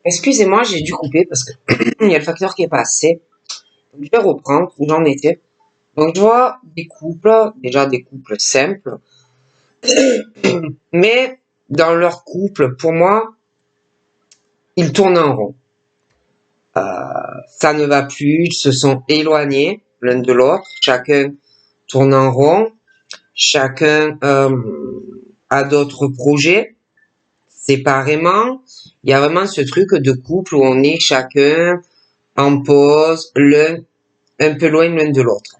Excusez-moi, j'ai dû couper parce que il y a le facteur qui est passé. Donc, je vais reprendre où j'en étais. Donc, je vois des couples, déjà des couples simples, mais dans leur couple, pour moi, ils tournent en rond. Ça ne va plus, ils se sont éloignés l'un de l'autre, chacun tourne en rond, chacun a d'autres projets séparément. Il y a vraiment ce truc de couple où on est chacun en pause, l'un un peu loin l'un de l'autre.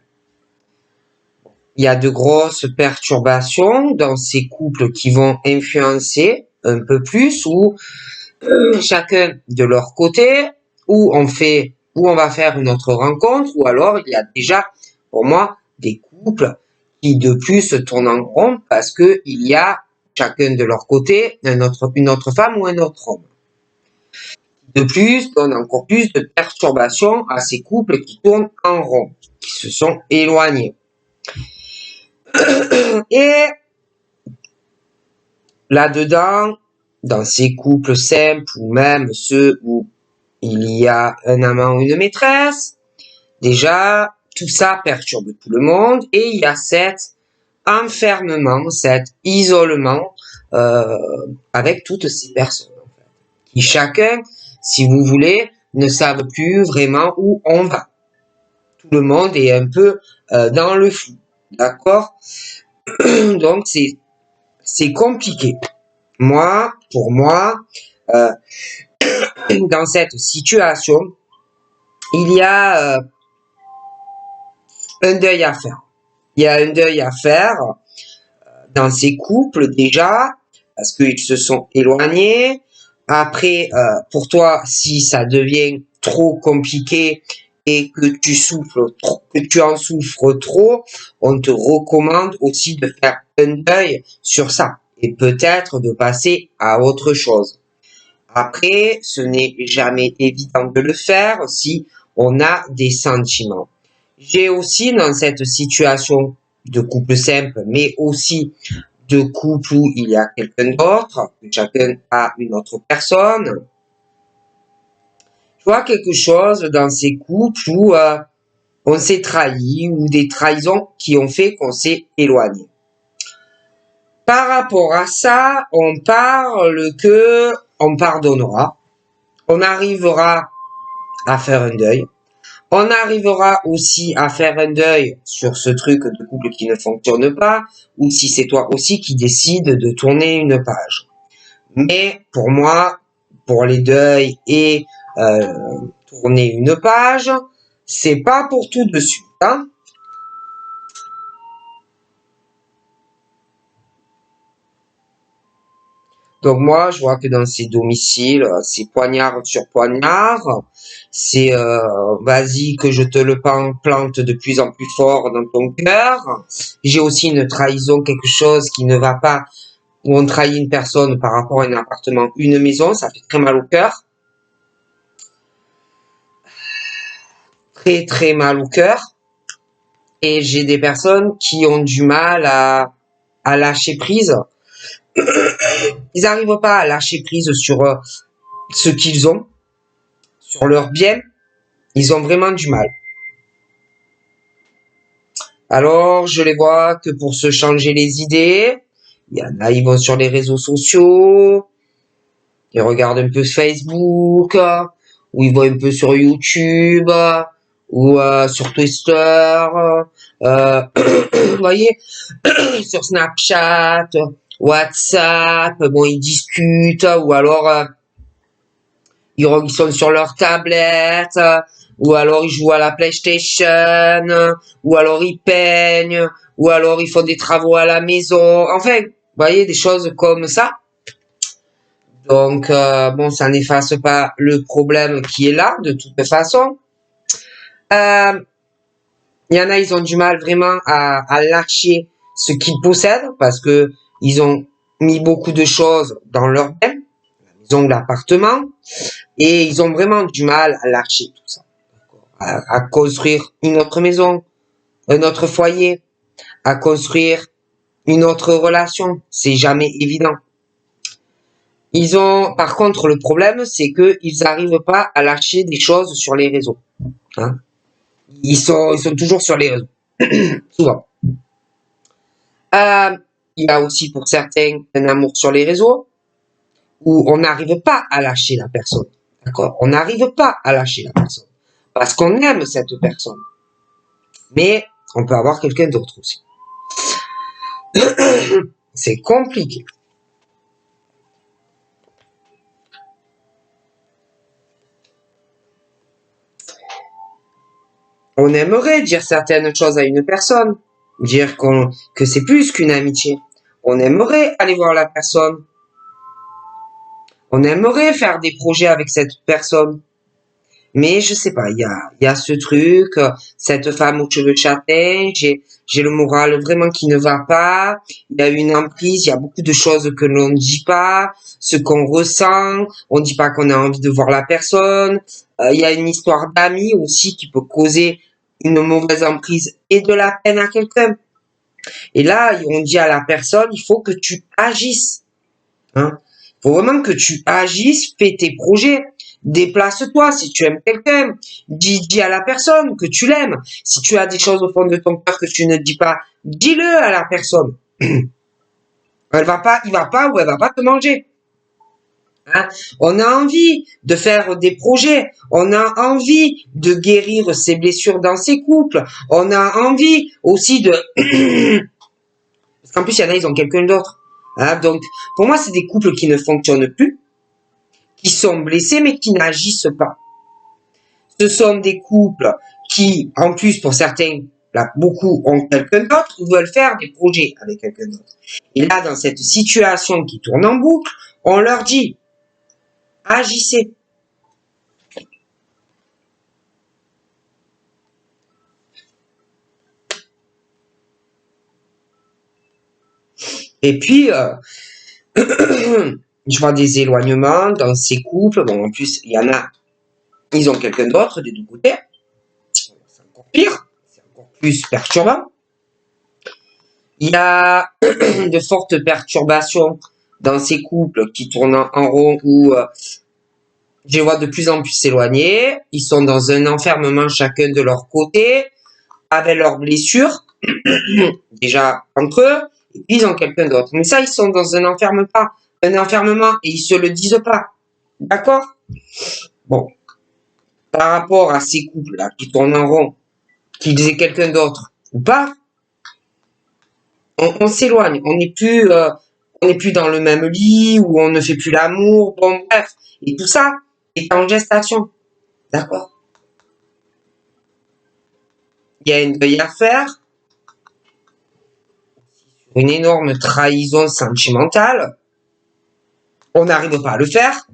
Il y a de grosses perturbations dans ces couples qui vont influencer un peu plus ou chacun de leur côté, où on va faire une autre rencontre, ou alors il y a déjà, pour moi, des couples qui de plus se tournent en rond parce que il y a chacun de leur côté une autre femme ou un autre homme. De plus, donne encore plus de perturbations à ces couples qui tournent en rond, qui se sont éloignés. Et là-dedans, dans ces couples simples ou même ceux où il y a un amant ou une maîtresse, déjà, tout ça perturbe tout le monde et il y a cet enfermement, cet isolement avec toutes ces personnes en fait, qui chacun, si vous voulez, ne savent plus vraiment où on va. Tout le monde est un peu dans le flou, d'accord? Donc c'est compliqué. Moi, pour moi, euh, dans cette situation, il y a un deuil à faire. Il y a un deuil à faire dans ces couples déjà, parce qu'ils se sont éloignés. Après, pour toi, si ça devient trop compliqué et que tu souffres trop, que tu en souffres trop, on te recommande aussi de faire un deuil sur ça et peut-être de passer à autre chose. Après, ce n'est jamais évident de le faire si on a des sentiments. J'ai aussi dans cette situation de couple simple, mais aussi de couple où il y a quelqu'un d'autre, chacun a une autre personne. Je vois quelque chose dans ces couples où on s'est trahi ou des trahisons qui ont fait qu'on s'est éloigné. Par rapport à ça, on parle que on pardonnera, on arrivera à faire un deuil. On arrivera aussi à faire un deuil sur ce truc de couple qui ne fonctionne pas, ou si c'est toi aussi qui décides de tourner une page. Mais pour moi, pour les deuils et tourner une page, c'est pas pour tout de suite. Hein. Donc moi, je vois que dans ces domiciles, c'est poignard sur poignard, c'est vas-y que je te le plante de plus en plus fort dans ton cœur. J'ai aussi une trahison, quelque chose qui ne va pas, où on trahit une personne par rapport à un appartement, une maison, ça fait très mal au cœur, très très mal au cœur. Et j'ai des personnes qui ont du mal à lâcher prise. Ils n'arrivent pas à lâcher prise sur ce qu'ils ont, sur leur bien. Ils ont vraiment du mal. Alors, je les vois que pour se changer les idées, il y en a, ils vont sur les réseaux sociaux, ils regardent un peu Facebook, ou ils vont un peu sur YouTube, ou sur Twitter, vous voyez, sur Snapchat, WhatsApp, bon, ils discutent, ou alors ils sont sur leur tablette, ou alors ils jouent à la PlayStation, ou alors ils peignent, ou alors ils font des travaux à la maison. Enfin, vous voyez, des choses comme ça. Donc, bon, ça n'efface pas le problème qui est là, de toute façon. Il y en a, ils ont du mal vraiment à lâcher ce qu'ils possèdent, parce que ils ont mis beaucoup de choses dans leur bien, la maison ou l'appartement, et ils ont vraiment du mal à lâcher tout ça. À construire une autre maison, un autre foyer, à construire une autre relation. C'est jamais évident. Par contre, le problème, c'est qu'ils n'arrivent pas à lâcher des choses sur les réseaux. Hein. Ils sont toujours sur les réseaux. Souvent. Il y a aussi pour certains un amour sur les réseaux où on n'arrive pas à lâcher la personne. D'accord? On n'arrive pas à lâcher la personne. Parce qu'on aime cette personne. Mais on peut avoir quelqu'un d'autre aussi. C'est compliqué. On aimerait dire certaines choses à une personne, dire que c'est plus qu'une amitié. On aimerait aller voir la personne. On aimerait faire des projets avec cette personne. Mais je sais pas, il y a ce truc, cette femme aux cheveux châtains, j'ai le moral vraiment qui ne va pas, il y a une emprise, il y a beaucoup de choses que l'on ne dit pas, ce qu'on ressent, on dit pas qu'on a envie de voir la personne, il y a une histoire d'amis aussi qui peut causer une mauvaise emprise et de la peine à quelqu'un. Et là, on dit à la personne, il faut que tu agisses. Hein. Il faut vraiment que tu agisses, fais tes projets. Déplace-toi si tu aimes quelqu'un. Dis à la personne que tu l'aimes. Si tu as des choses au fond de ton cœur que tu ne dis pas, dis-le à la personne. Il va pas ou elle va pas te manger. Hein? On a envie de faire des projets. On a envie de guérir ses blessures dans ses couples. On a envie aussi de... Parce qu'en plus, il y en a, ils ont quelqu'un d'autre. Hein? Donc, pour moi, c'est des couples qui ne fonctionnent plus, qui sont blessés, mais qui n'agissent pas. Ce sont des couples qui, en plus, pour certains, là, beaucoup ont quelqu'un d'autre, ou veulent faire des projets avec quelqu'un d'autre. Et là, dans cette situation qui tourne en boucle, on leur dit, agissez. Et puis, je vois des éloignements dans ces couples. Bon, en plus, il y en a, ils ont quelqu'un d'autre des deux côtés. C'est encore pire, c'est encore plus perturbant. Il y a de fortes perturbations dans ces couples qui tournent en rond où je les vois de plus en plus s'éloigner. Ils sont dans un enfermement chacun de leur côté, avec leurs blessures, déjà entre eux, et puis ils ont quelqu'un d'autre. Mais ça, ils sont dans un enfermement, et ils se le disent pas. D'accord? Bon. Par rapport à ces couples-là qui tournent en rond, qu'ils aient quelqu'un d'autre ou pas, on s'éloigne. On n'est plus dans le même lit, où on ne fait plus l'amour, bon, bref. Et tout ça est en gestation. D'accord? Il y a une deuil à faire, une énorme trahison sentimentale. On n'arrive pas à le faire.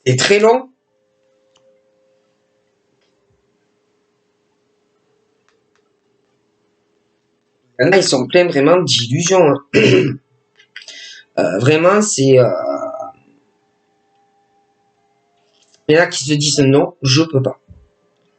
C'est très long. Il y en a, ils sont pleins vraiment d'illusions. Hein. Vraiment, c'est... Il y en a qui se disent non, je peux pas.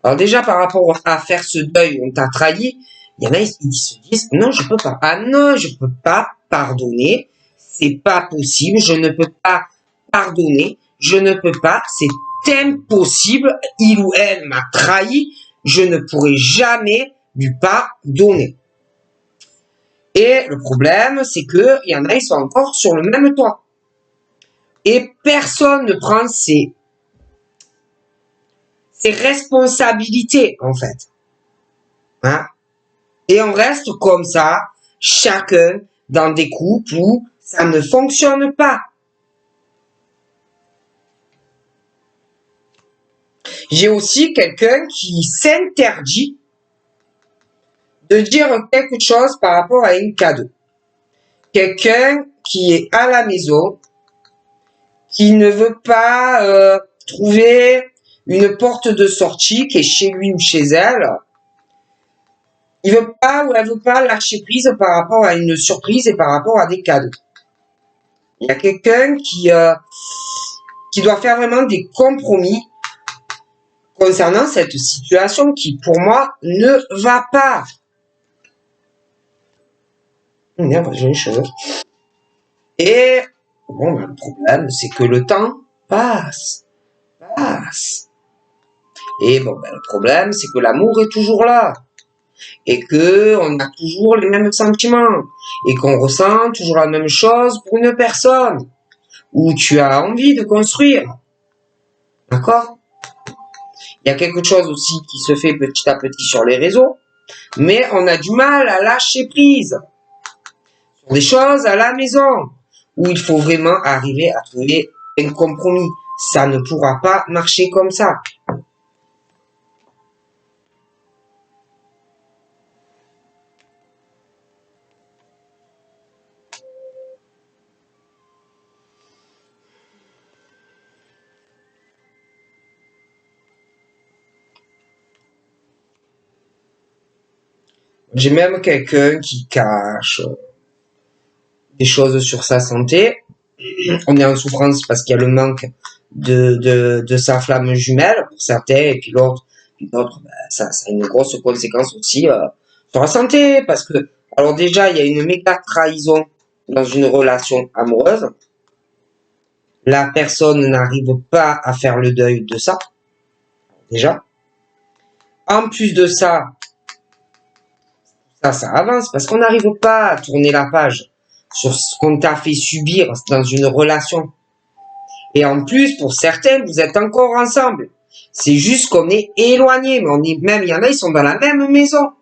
Alors déjà, par rapport à faire ce deuil, on t'a trahi, il y en a, ils se disent non, je peux pas. Ah non, je peux pas pardonner. C'est pas possible. Je ne peux pas pardonner. Je ne peux pas. C'est impossible. Il ou elle m'a trahi. Je ne pourrai jamais lui pardonner. Et le problème, c'est que il y en a, ils sont encore sur le même toit. Et personne ne prend ses responsabilités, en fait. Hein? Et on reste comme ça, chacun dans des couples où ça ne fonctionne pas. J'ai aussi quelqu'un qui s'interdit de dire quelque chose par rapport à un cadeau. Quelqu'un qui est à la maison, qui ne veut pas trouver une porte de sortie qui est chez lui ou chez elle. Il veut pas ou elle veut pas lâcher prise par rapport à une surprise et par rapport à des cadeaux. Il y a quelqu'un qui doit faire vraiment des compromis concernant cette situation qui, pour moi, ne va pas. Merde, j'ai les cheveux. Et Bon, ben, le problème, c'est que le temps passe. Et bon, ben, le problème, c'est que l'amour est toujours là. Et que on a toujours les mêmes sentiments. Et qu'on ressent toujours la même chose pour une personne. Où tu as envie de construire. D'accord? Il y a quelque chose aussi qui se fait petit à petit sur les réseaux. Mais on a du mal à lâcher prise. Sur des choses à la maison. Où il faut vraiment arriver à trouver un compromis. Ça ne pourra pas marcher comme ça. J'ai même quelqu'un qui cache des choses sur sa santé. On est en souffrance parce qu'il y a le manque de sa flamme jumelle pour certains, et puis l'autre, ben, ça a une grosse conséquence aussi sur la santé, parce que, alors déjà, il y a une méga trahison dans une relation amoureuse. La personne n'arrive pas à faire le deuil de ça, déjà. En plus de ça, ça avance parce qu'on n'arrive pas à tourner la page sur ce qu'on t'a fait subir dans une relation. Et en plus, pour certains, vous êtes encore ensemble. C'est juste qu'on est éloignés, mais on est même, il y en a, ils sont dans la même maison.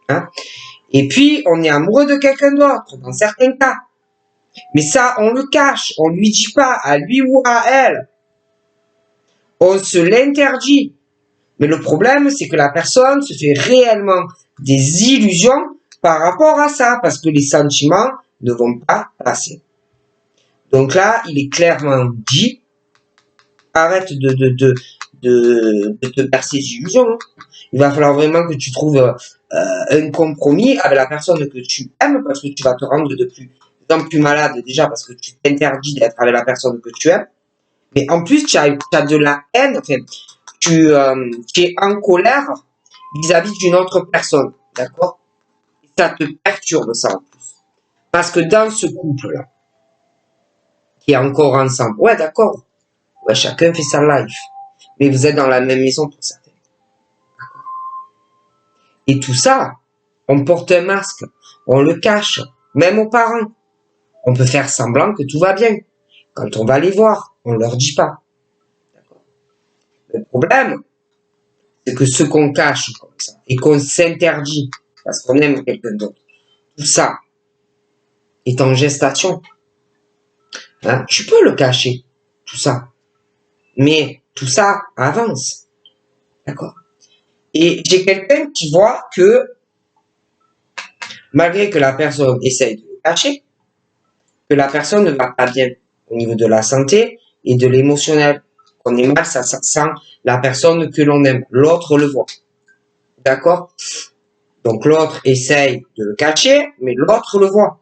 Hein? Et puis, on est amoureux de quelqu'un d'autre, dans certains cas. Mais ça, on le cache, on lui dit pas, à lui ou à elle. On se l'interdit. Mais le problème, c'est que la personne se fait réellement des illusions par rapport à ça, parce que les sentiments ne vont pas passer. Donc là, il est clairement dit, arrête de te faire ces illusions. Il va falloir vraiment que tu trouves un compromis avec la personne que tu aimes, parce que tu vas te rendre de plus en plus malade, déjà parce que tu t'interdis d'être avec la personne que tu aimes. Mais en plus, tu as de la haine, enfin, tu es en colère vis-à-vis d'une autre personne, d'accord? Ça te perturbe, ça, en plus. Parce que dans ce couple-là, qui est encore ensemble, ouais, d'accord, ouais, chacun fait sa life, mais vous êtes dans la même maison pour certains. Et tout ça, on porte un masque, on le cache, même aux parents. On peut faire semblant que tout va bien. Quand on va les voir, on leur dit pas. D'accord. Le problème, c'est que ce qu'on cache comme ça, et qu'on s'interdit, parce qu'on aime quelqu'un d'autre, tout ça est en gestation. Hein? Tu peux le cacher, tout ça. Mais tout ça avance. D'accord? Et j'ai quelqu'un qui voit que, malgré que la personne essaye de le cacher, que la personne ne va pas bien au niveau de la santé et de l'émotionnel. Qu'on est mal, ça sent la personne que l'on aime. L'autre le voit. D'accord? Donc l'autre essaye de le cacher, mais l'autre le voit.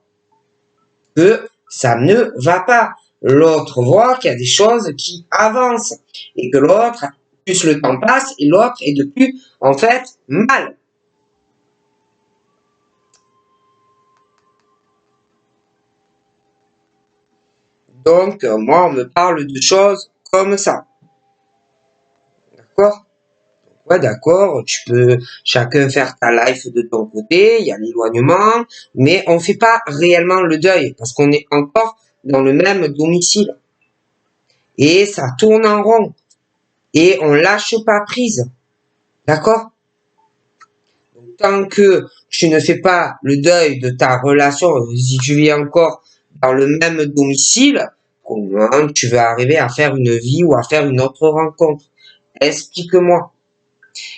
Que ça ne va pas. L'autre voit qu'il y a des choses qui avancent. Et que l'autre, plus le temps passe, et l'autre est de plus, en fait, mal. Donc, moi, on me parle de choses comme ça. D'accord? Ouais, d'accord, tu peux chacun faire ta life de ton côté, il y a l'éloignement, mais on fait pas réellement le deuil, parce qu'on est encore dans le même domicile. Et ça tourne en rond. Et on lâche pas prise. D'accord? Donc, tant que tu ne fais pas le deuil de ta relation, si tu vis encore dans le même domicile, comment tu veux arriver à faire une vie ou à faire une autre rencontre? Explique-moi.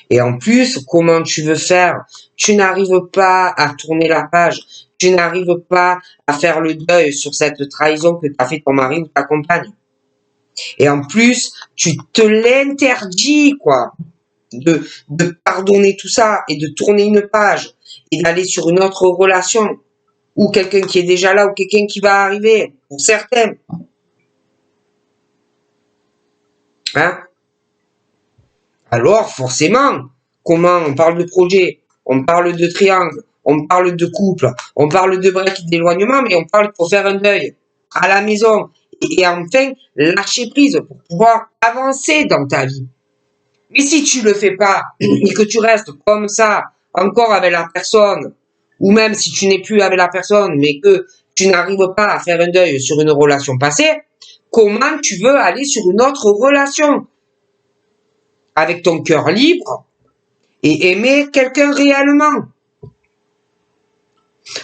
Et en plus, comment tu veux faire? Tu n'arrives pas à tourner la page. Tu n'arrives pas à faire le deuil sur cette trahison que t'a fait ton mari ou ta compagne. Et en plus, tu te l'interdis, quoi, de pardonner tout ça et de tourner une page et d'aller sur une autre relation ou quelqu'un qui est déjà là ou quelqu'un qui va arriver, pour certains. Hein? Alors, forcément, comment on parle de projet, on parle de triangle, on parle de couple, on parle de break d'éloignement, mais on parle pour faire un deuil. à la maison et enfin lâcher prise pour pouvoir avancer dans ta vie. Mais si tu le fais pas et que tu restes comme ça, encore avec la personne, ou même si tu n'es plus avec la personne, mais que tu n'arrives pas à faire un deuil sur une relation passée, comment tu veux aller sur une autre relation avec ton cœur libre et aimer quelqu'un réellement?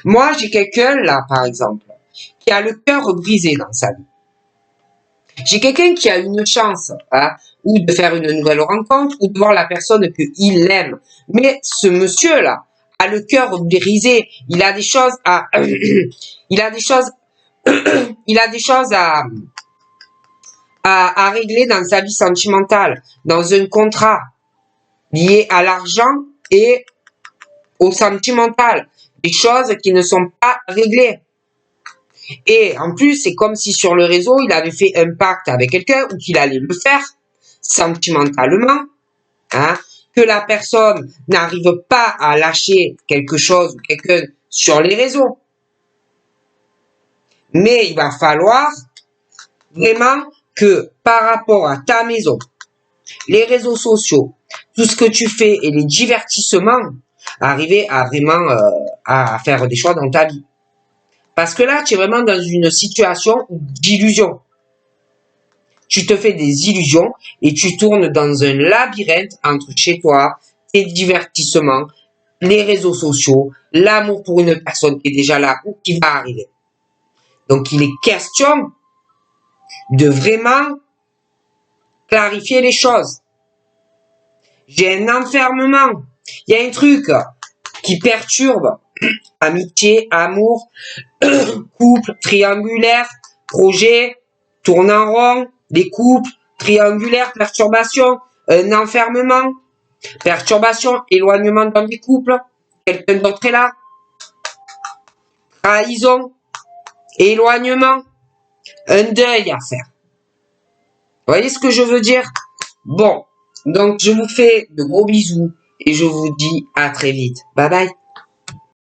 Moi, j'ai quelqu'un là, par exemple, qui a le cœur brisé dans sa vie. J'ai quelqu'un qui a une chance, hein, ou de faire une nouvelle rencontre, ou de voir la personne qu'il aime. Mais ce monsieur-là a le cœur brisé. Il a des choses à, il a des choses, il a des choses à régler dans sa vie sentimentale, dans un contrat lié à l'argent et au sentimental. Des choses qui ne sont pas réglées. Et en plus, c'est comme si sur le réseau, il avait fait un pacte avec quelqu'un ou qu'il allait le faire sentimentalement, hein, que la personne n'arrive pas à lâcher quelque chose ou quelqu'un sur les réseaux. Mais il va falloir vraiment que par rapport à ta maison, les réseaux sociaux, tout ce que tu fais et les divertissements, arriver à vraiment à faire des choix dans ta vie. Parce que là, tu es vraiment dans une situation d'illusion. Tu te fais des illusions et tu tournes dans un labyrinthe entre chez toi, tes divertissements, les réseaux sociaux, l'amour pour une personne qui est déjà là ou qui va arriver. Donc, il est question de vraiment clarifier les choses. J'ai un enfermement. Il y a un truc qui perturbe amitié, amour, couple, triangulaire, projet, tourne en rond, des couples, triangulaire, perturbation, un enfermement, perturbation, éloignement dans des couples, quelqu'un d'autre est là, trahison, éloignement, un deuil à faire. Vous voyez ce que je veux dire? Bon, donc je vous fais de gros bisous et je vous dis à très vite. Bye bye.